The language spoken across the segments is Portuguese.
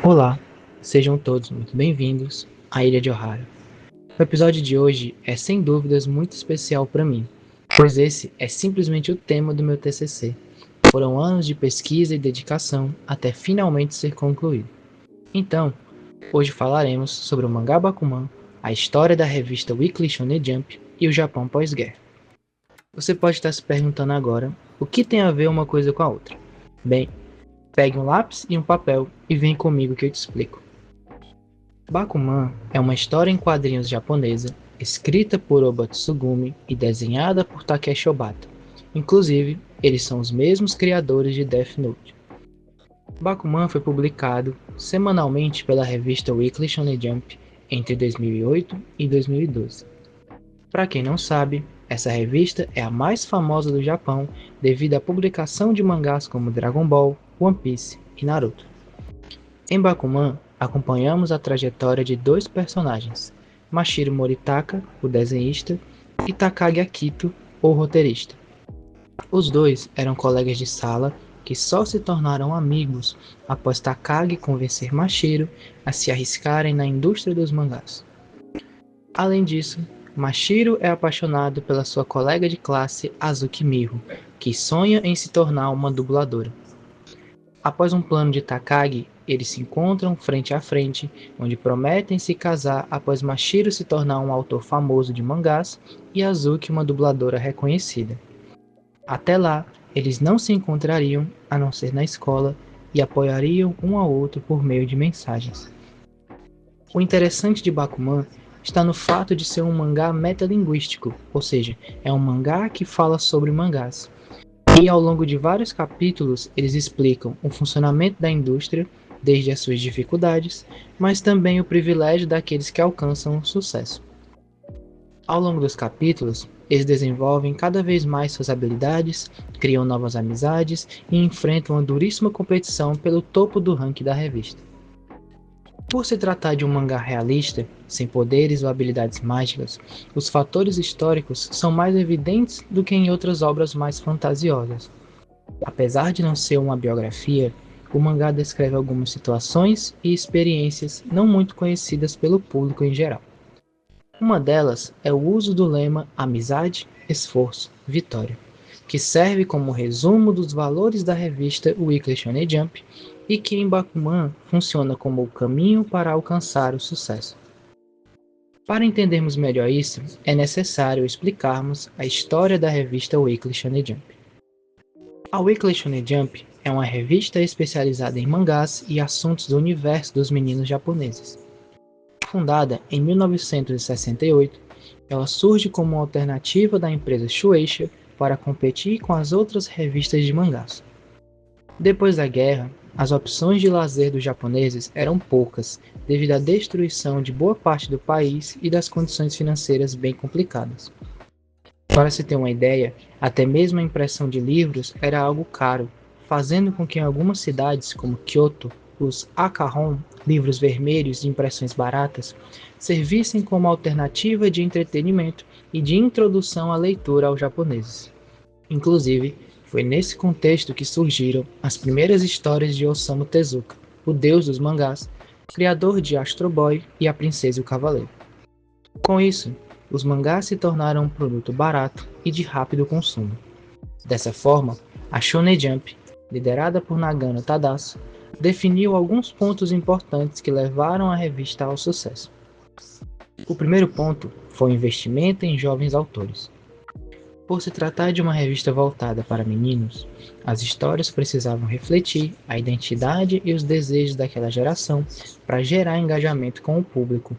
Olá, sejam todos muito bem-vindos à Ilha de Ohara. O episódio de hoje é sem dúvidas muito especial para mim, pois esse é simplesmente o tema do meu TCC. Foram anos de pesquisa e dedicação até finalmente ser concluído. Então, hoje falaremos sobre o mangá Bakuman, a história da revista Weekly Shonen Jump e o Japão pós-guerra. Você pode estar se perguntando agora, o que tem a ver uma coisa com a outra? Bem, pegue um lápis e um papel e vem comigo que eu te explico. Bakuman é uma história em quadrinhos japonesa, escrita por Oba Tsugumi e desenhada por Takeshi Obata. Inclusive, eles são os mesmos criadores de Death Note. Bakuman foi publicado semanalmente pela revista Weekly Shonen Jump entre 2008 e 2012. Para quem não sabe, essa revista é a mais famosa do Japão devido à publicação de mangás como Dragon Ball, One Piece e Naruto. Em Bakuman, acompanhamos a trajetória de dois personagens, Mashiro Moritaka, o desenhista, e Takagi Akito, o roteirista. Os dois eram colegas de sala que só se tornaram amigos após Takagi convencer Mashiro a se arriscarem na indústria dos mangás. Além disso, Mashiro é apaixonado pela sua colega de classe Azuki Miho, que sonha em se tornar uma dubladora. Após um plano de Takagi, eles se encontram frente a frente, onde prometem se casar após Mashiro se tornar um autor famoso de mangás e Azuki uma dubladora reconhecida. Até lá, eles não se encontrariam, a não ser na escola, e apoiariam um ao outro por meio de mensagens. O interessante de Bakuman está no fato de ser um mangá metalinguístico, ou seja, é um mangá que fala sobre mangás. E ao longo de vários capítulos, eles explicam o funcionamento da indústria, desde as suas dificuldades, mas também o privilégio daqueles que alcançam o sucesso. Ao longo dos capítulos, eles desenvolvem cada vez mais suas habilidades, criam novas amizades e enfrentam uma duríssima competição pelo topo do ranking da revista. Por se tratar de um mangá realista, sem poderes ou habilidades mágicas, os fatores históricos são mais evidentes do que em outras obras mais fantasiosas. Apesar de não ser uma biografia, o mangá descreve algumas situações e experiências não muito conhecidas pelo público em geral. Uma delas é o uso do lema Amizade, Esforço, Vitória, que serve como resumo dos valores da revista Weekly Shonen Jump e que em Bakuman funciona como o caminho para alcançar o sucesso. Para entendermos melhor isso, é necessário explicarmos a história da revista Weekly Shonen Jump. A Weekly Shonen Jump é uma revista especializada em mangás e assuntos do universo dos meninos japoneses. Fundada em 1968, ela surge como uma alternativa da empresa Shueisha para competir com as outras revistas de mangás. Depois da guerra, as opções de lazer dos japoneses eram poucas, devido à destruição de boa parte do país e das condições financeiras bem complicadas. Para se ter uma ideia, até mesmo a impressão de livros era algo caro, fazendo com que em algumas cidades, como Kyoto, os akahon, livros vermelhos de impressões baratas, servissem como alternativa de entretenimento e de introdução à leitura aos japoneses. Inclusive, foi nesse contexto que surgiram as primeiras histórias de Osamu Tezuka, o deus dos mangás, criador de Astro Boy e A Princesa e o Cavaleiro. Com isso, os mangás se tornaram um produto barato e de rápido consumo. Dessa forma, a Shonen Jump, liderada por Nagano Tadasu, definiu alguns pontos importantes que levaram a revista ao sucesso. O primeiro ponto foi o investimento em jovens autores. Por se tratar de uma revista voltada para meninos, as histórias precisavam refletir a identidade e os desejos daquela geração para gerar engajamento com o público.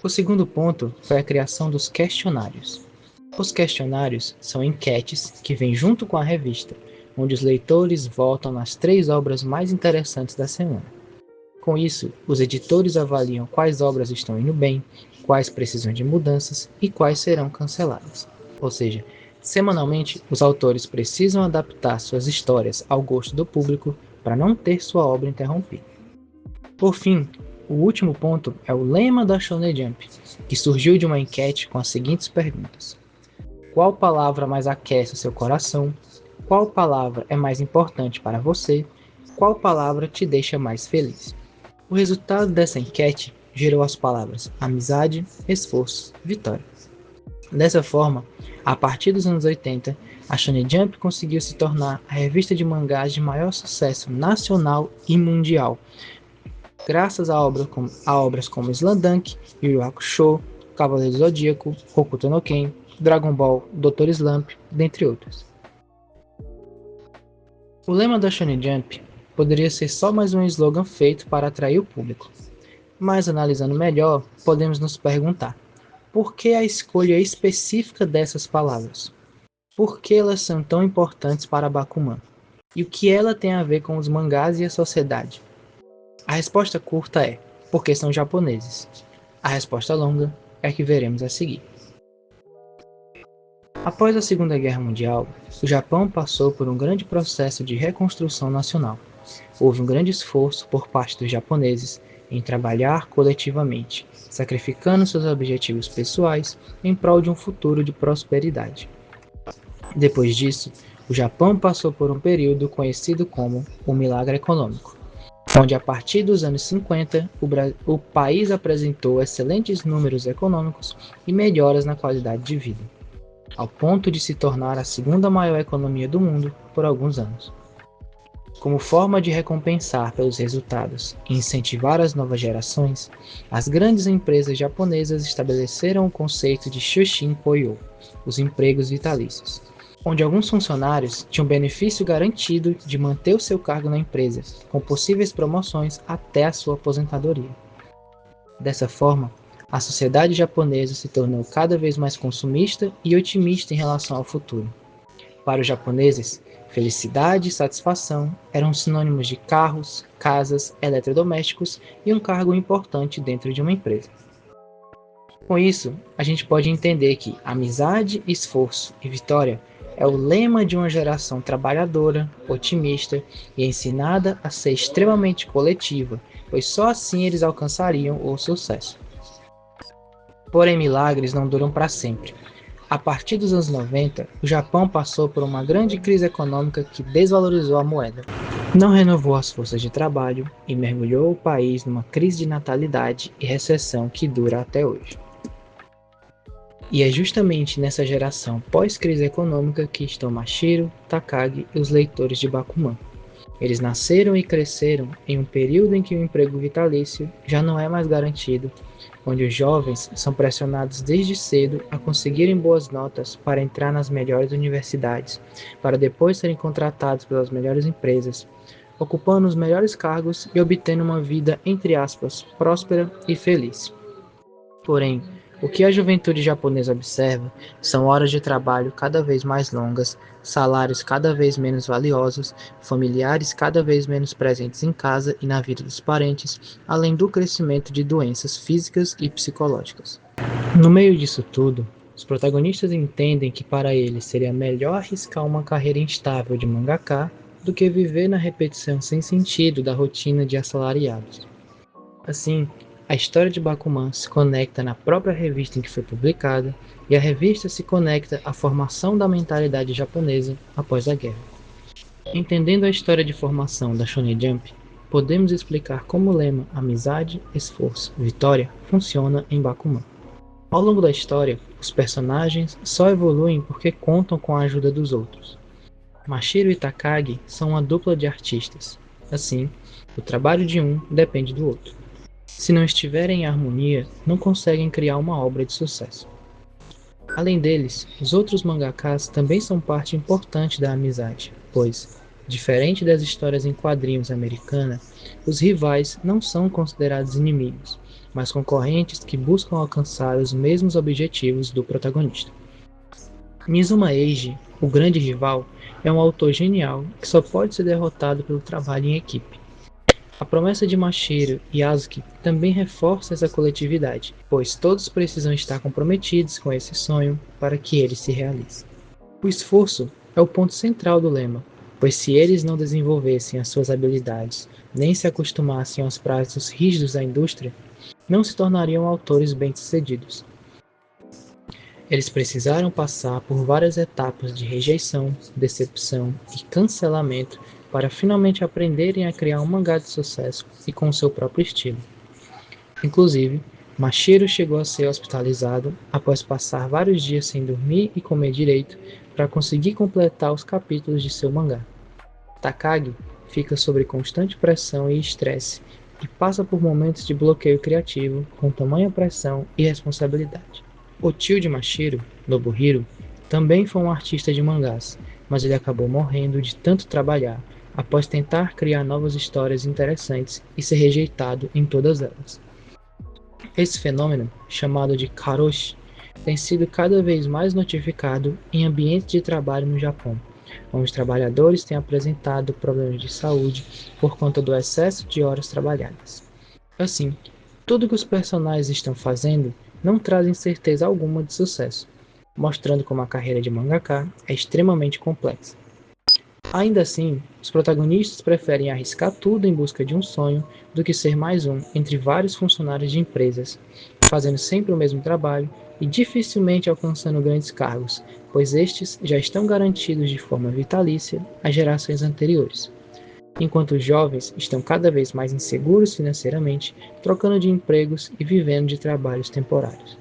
O segundo ponto foi a criação dos questionários. Os questionários são enquetes que vêm junto com a revista, onde os leitores votam nas 3 obras mais interessantes da semana. Com isso, os editores avaliam quais obras estão indo bem, quais precisam de mudanças e quais serão canceladas. Ou seja, semanalmente, os autores precisam adaptar suas histórias ao gosto do público para não ter sua obra interrompida. Por fim, o último ponto é o lema da Shonen Jump, que surgiu de uma enquete com as seguintes perguntas: qual palavra mais aquece o seu coração? Qual palavra é mais importante para você? qual palavra te deixa mais feliz. O resultado dessa enquete gerou as palavras amizade, esforço, vitória. Dessa forma, a partir dos anos 80, a Shonen Jump conseguiu se tornar a revista de mangás de maior sucesso nacional e mundial, graças a obras como Slam-Dunk, Yu Yu Hakusho, Cavaleiro do Zodíaco, Hokuto no Ken, Dragon Ball, Dr. Slump, dentre outros. O lema da Shonen Jump poderia ser só mais um slogan feito para atrair o público, mas analisando melhor, podemos nos perguntar: por que a escolha específica dessas palavras? Por que elas são tão importantes para Bakuman? E o que ela tem a ver com os mangás e a sociedade? A resposta curta é: porque são japoneses. A resposta longa é a que veremos a seguir. Após a Segunda Guerra Mundial, o Japão passou por um grande processo de reconstrução nacional. Houve um grande esforço por parte dos japoneses em trabalhar coletivamente, sacrificando seus objetivos pessoais em prol de um futuro de prosperidade. Depois disso, o Japão passou por um período conhecido como o Milagre Econômico, onde a partir dos anos 50 o país apresentou excelentes números econômicos e melhoras na qualidade de vida, ao ponto de se tornar a segunda maior economia do mundo por alguns anos. Como forma de recompensar pelos resultados e incentivar as novas gerações, as grandes empresas japonesas estabeleceram o conceito de Shushin Poyo, os empregos vitalícios, onde alguns funcionários tinham benefício garantido de manter o seu cargo na empresa, com possíveis promoções até a sua aposentadoria. Dessa forma, a sociedade japonesa se tornou cada vez mais consumista e otimista em relação ao futuro. Para os japoneses, felicidade e satisfação eram sinônimos de carros, casas, eletrodomésticos e um cargo importante dentro de uma empresa. Com isso, a gente pode entender que amizade, esforço e vitória é o lema de uma geração trabalhadora, otimista e ensinada a ser extremamente coletiva, pois só assim eles alcançariam o sucesso. Porém, milagres não duram para sempre. A partir dos anos 90, o Japão passou por uma grande crise econômica que desvalorizou a moeda, não renovou as forças de trabalho e mergulhou o país numa crise de natalidade e recessão que dura até hoje. E é justamente nessa geração pós-crise econômica que estão Mashiro, Takagi e os leitores de Bakuman. Eles nasceram e cresceram em um período em que o emprego vitalício já não é mais garantido, onde os jovens são pressionados desde cedo a conseguirem boas notas para entrar nas melhores universidades, para depois serem contratados pelas melhores empresas, ocupando os melhores cargos e obtendo uma vida, entre aspas, próspera e feliz. Porém, o que a juventude japonesa observa são horas de trabalho cada vez mais longas, salários cada vez menos valiosos, familiares cada vez menos presentes em casa e na vida dos parentes, além do crescimento de doenças físicas e psicológicas. No meio disso tudo, os protagonistas entendem que para eles seria melhor arriscar uma carreira instável de mangaka do que viver na repetição sem sentido da rotina de assalariados. Assim, a história de Bakuman se conecta na própria revista em que foi publicada, e a revista se conecta à formação da mentalidade japonesa após a guerra. Entendendo a história de formação da Shonen Jump, podemos explicar como o lema amizade, esforço, vitória funciona em Bakuman. Ao longo da história, os personagens só evoluem porque contam com a ajuda dos outros. Mashiro e Takagi são uma dupla de artistas. Assim, o trabalho de um depende do outro. Se não estiverem em harmonia, não conseguem criar uma obra de sucesso. Além deles, os outros mangakas também são parte importante da amizade, pois, diferente das histórias em quadrinhos americanas, os rivais não são considerados inimigos, mas concorrentes que buscam alcançar os mesmos objetivos do protagonista. Mizuma Eiji, o grande rival, é um autor genial que só pode ser derrotado pelo trabalho em equipe. A promessa de Mashiro e Azuki também reforça essa coletividade, pois todos precisam estar comprometidos com esse sonho para que ele se realize. O esforço é o ponto central do lema, pois se eles não desenvolvessem as suas habilidades, nem se acostumassem aos prazos rígidos da indústria, não se tornariam autores bem-sucedidos. Eles precisaram passar por várias etapas de rejeição, decepção e cancelamento para finalmente aprenderem a criar um mangá de sucesso e com o seu próprio estilo. Inclusive, Mashiro chegou a ser hospitalizado após passar vários dias sem dormir e comer direito para conseguir completar os capítulos de seu mangá. Takagi fica sob constante pressão e estresse e passa por momentos de bloqueio criativo com tamanha pressão e responsabilidade. O tio de Mashiro, Nobuhiro, também foi um artista de mangás, mas ele acabou morrendo de tanto trabalhar após tentar criar novas histórias interessantes e ser rejeitado em todas elas. Esse fenômeno, chamado de karoshi, tem sido cada vez mais notificado em ambientes de trabalho no Japão, onde os trabalhadores têm apresentado problemas de saúde por conta do excesso de horas trabalhadas. Assim, tudo que os personagens estão fazendo não trazem certeza alguma de sucesso, mostrando como a carreira de mangaka é extremamente complexa. Ainda assim, os protagonistas preferem arriscar tudo em busca de um sonho do que ser mais um entre vários funcionários de empresas, fazendo sempre o mesmo trabalho e dificilmente alcançando grandes cargos, pois estes já estão garantidos de forma vitalícia às gerações anteriores. Enquanto os jovens estão cada vez mais inseguros financeiramente, trocando de empregos e vivendo de trabalhos temporários.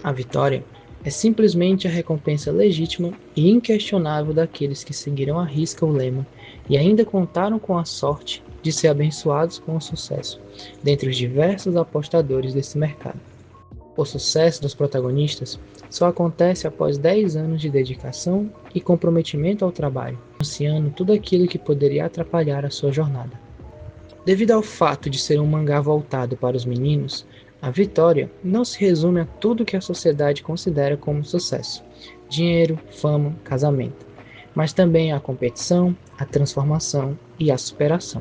A vitória é simplesmente a recompensa legítima e inquestionável daqueles que seguiram à risca o lema e ainda contaram com a sorte de ser abençoados com o sucesso, dentre os diversos apostadores desse mercado. O sucesso dos protagonistas só acontece após 10 anos de dedicação e comprometimento ao trabalho, anunciando tudo aquilo que poderia atrapalhar a sua jornada. Devido ao fato de ser um mangá voltado para os meninos, a vitória não se resume a tudo que a sociedade considera como sucesso: dinheiro, fama, casamento, mas também a competição, a transformação e a superação.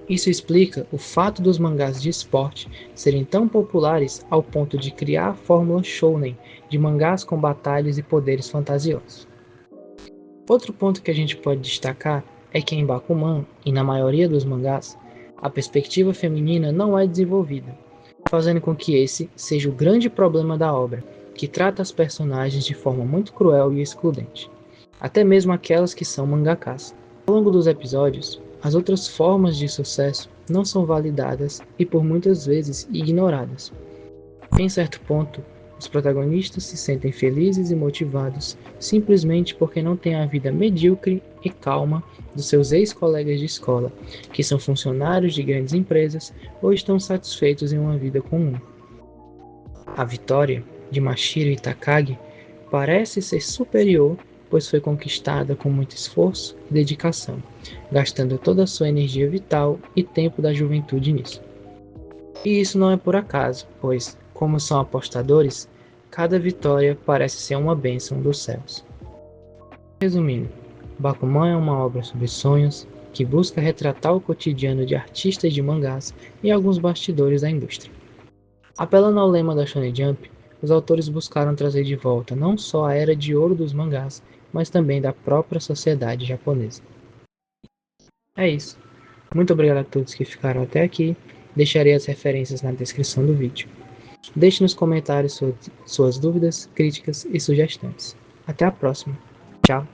Isso explica o fato dos mangás de esporte serem tão populares ao ponto de criar a fórmula shounen de mangás com batalhas e poderes fantasiosos. Outro ponto que a gente pode destacar é que em Bakuman, e na maioria dos mangás, a perspectiva feminina não é desenvolvida, fazendo com que esse seja o grande problema da obra, que trata as personagens de forma muito cruel e excludente, até mesmo aquelas que são mangakas. Ao longo dos episódios, as outras formas de sucesso não são validadas e por muitas vezes ignoradas. Em certo ponto, os protagonistas se sentem felizes e motivados simplesmente porque não têm a vida medíocre e calma dos seus ex-colegas de escola, que são funcionários de grandes empresas ou estão satisfeitos em uma vida comum. A vitória de Mashiro e Takagi parece ser superior, pois foi conquistada com muito esforço e dedicação, gastando toda a sua energia vital e tempo da juventude nisso. E isso não é por acaso, pois, como são apostadores, cada vitória parece ser uma bênção dos céus. Resumindo, Bakuman é uma obra sobre sonhos que busca retratar o cotidiano de artistas de mangás e alguns bastidores da indústria. Apelando ao lema da Shonen Jump, os autores buscaram trazer de volta não só a era de ouro dos mangás, mas também da própria sociedade japonesa. É isso. Muito obrigado a todos que ficaram até aqui. Deixarei as referências na descrição do vídeo. Deixe nos comentários suas dúvidas, críticas e sugestões. Até a próxima. Tchau.